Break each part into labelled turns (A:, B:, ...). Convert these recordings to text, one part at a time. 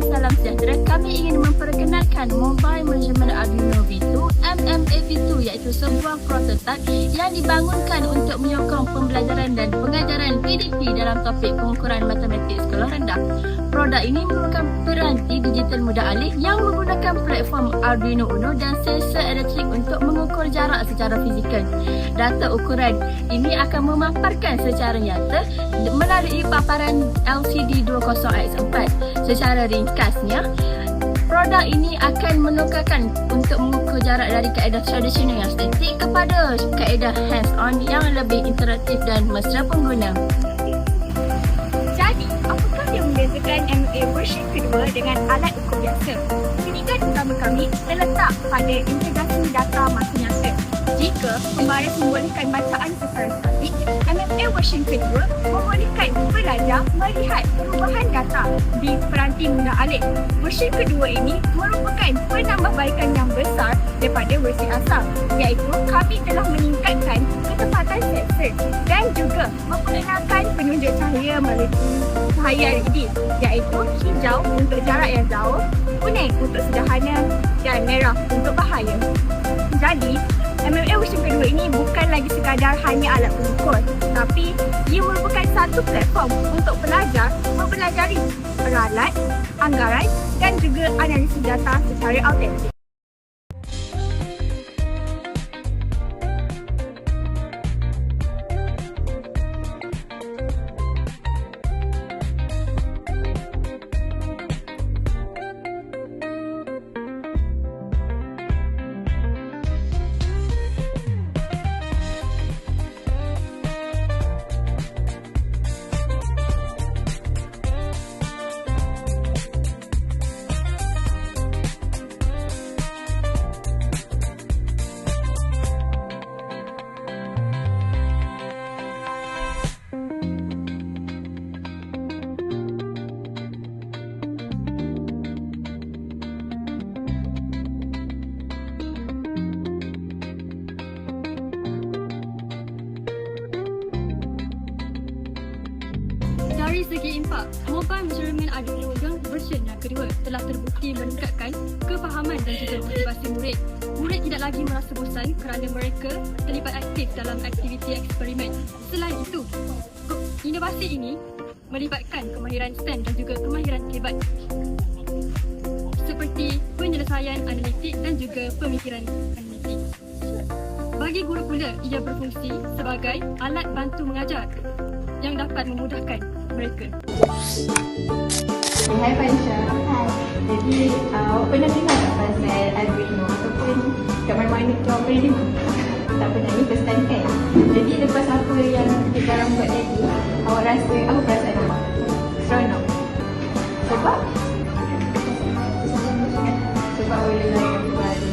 A: salam sejahtera. Kami ingin memperkenalkan Mobile Measurement Arduino V2 MMA-V2, iaitu sebuah prototipe yang dibangunkan untuk menyokong pembelajaran dan pengajaran PDP dalam topik pengukuran matematik sekolah rendah. Produk ini merupakan peranti digital mudah alih yang menggunakan platform Arduino Uno dan sensor elektrik untuk mengukur jarak secara fizikal. Data ukuran ini akan memaparkan secara nyata melalui paparan LCD 20x4. Secara ringkasnya, produk ini akan menukarkan untuk mengukur jarak dari kaedah tradisional yang statik kepada kaedah hands-on yang lebih interaktif dan mesra pengguna.
B: Jadi, apakah yang membezakan MMA versi kedua dengan alat ukur biasa? Ketiga utama kami terletak pada integrasi data masa nyata. Jika pembaris membolehkan bacaan secara statik, MMA versi kedua membolehkan pelajar melihat perubahan data di peranti mudah alih. Versi kedua ini merupakan penambahbaikan yang besar daripada versi asal, iaitu kami telah meningkatkan ketepatan sensor dan juga memperkenalkan penunjuk cahaya melalui cahaya LED, iaitu hijau untuk jarak yang jauh, kuning untuk sederhana dan merah untuk bahaya. Jadi, MMA versi kedua ini bukan lagi sekadar hanya alat pengukur, tapi ia merupakan satu platform untuk pelajar mempelajari peralat, anggaran dan juga analisis data secara autentik.
A: Dari segi impak, Mobile Measurement Arduino version yang kedua telah terbukti meningkatkan kefahaman dan juga motivasi murid. Murid tidak lagi merasa bosan kerana mereka terlibat aktif dalam aktiviti eksperimen. Selain itu, inovasi ini melibatkan kemahiran STEM dan juga kemahiran hebat seperti penyelesaian analitik dan juga pemikiran analitik. Bagi guru pula, ia berfungsi sebagai alat bantu mengajar yang dapat memudahkan mereka.
C: Hai Fanisha. Hai. Jadi awak pernah dengar tak pasal Arduino ataupun kat mana-mana tu awak pernah dengar? Tak pernah, ni first time kan? Jadi lepas apa yang kita sekarang buat tadi, awak rasa apa perasaan awak? Seronok. Sebab? Sebab boleh layan baru.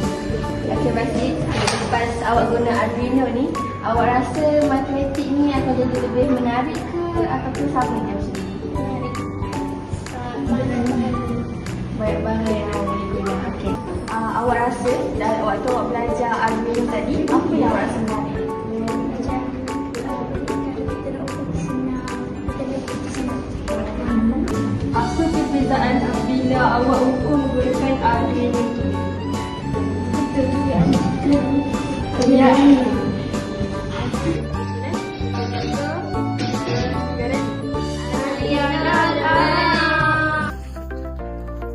C: Okay Basit, lepas awak guna Arduino ni, awak rasa matematik ni akan jadi lebih menarik ke ataupun sama je macam ni? Banyak-banyak yang awak boleh guna. Okay. Awak rasa waktu awak belajar Arduino tadi, apa yang awak rasa menarik? Apa perbezaan bila awak ukur menggunakan Arduino tu? Betul juga. Perbezaan ni.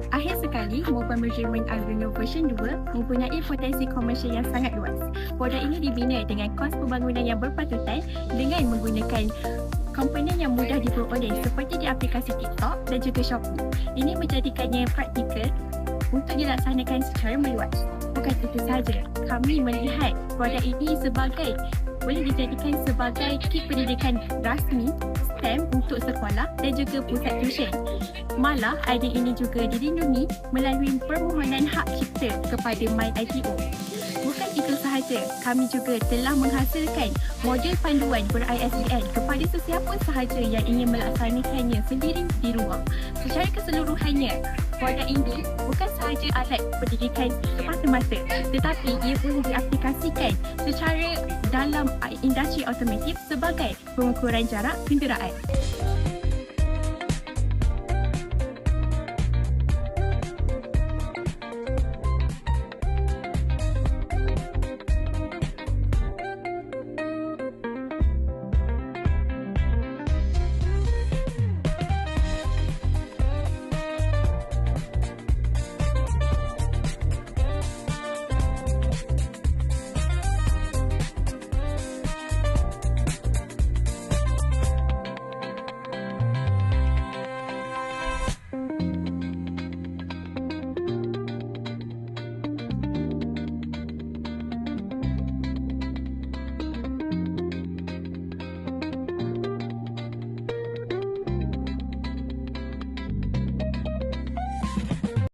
A: Akhir sekali, Mobile Measurement Arduino version 2 mempunyai potensi komersial yang sangat luas. Produk ini dibina dengan kos pembangunan yang berpatutan dengan menggunakan komponen yang mudah diperoleh seperti di aplikasi TikTok dan juga Shopee. Ini menjadikannya praktikal untuk dilaksanakan secara meluas. Bukan itu sahaja, kami melihat produk ini boleh dijadikan sebagai kit pendidikan rasmi STEM untuk sekolah dan juga pusat tuition. Malah, idea ini juga dilindungi melalui permohonan hak cipta kepada MyITO. Bukan itu sahaja, kami juga telah menghasilkan modul panduan ber-ISBN kepada sesiapa sahaja yang ingin melaksanakannya sendiri di rumah. Secara keseluruhannya, produk ini bukan sahaja alat pendidikan semata-mata, tetapi ia boleh diaplikasikan secara dalam industri otomotif sebagai pengukuran jarak kenderaan.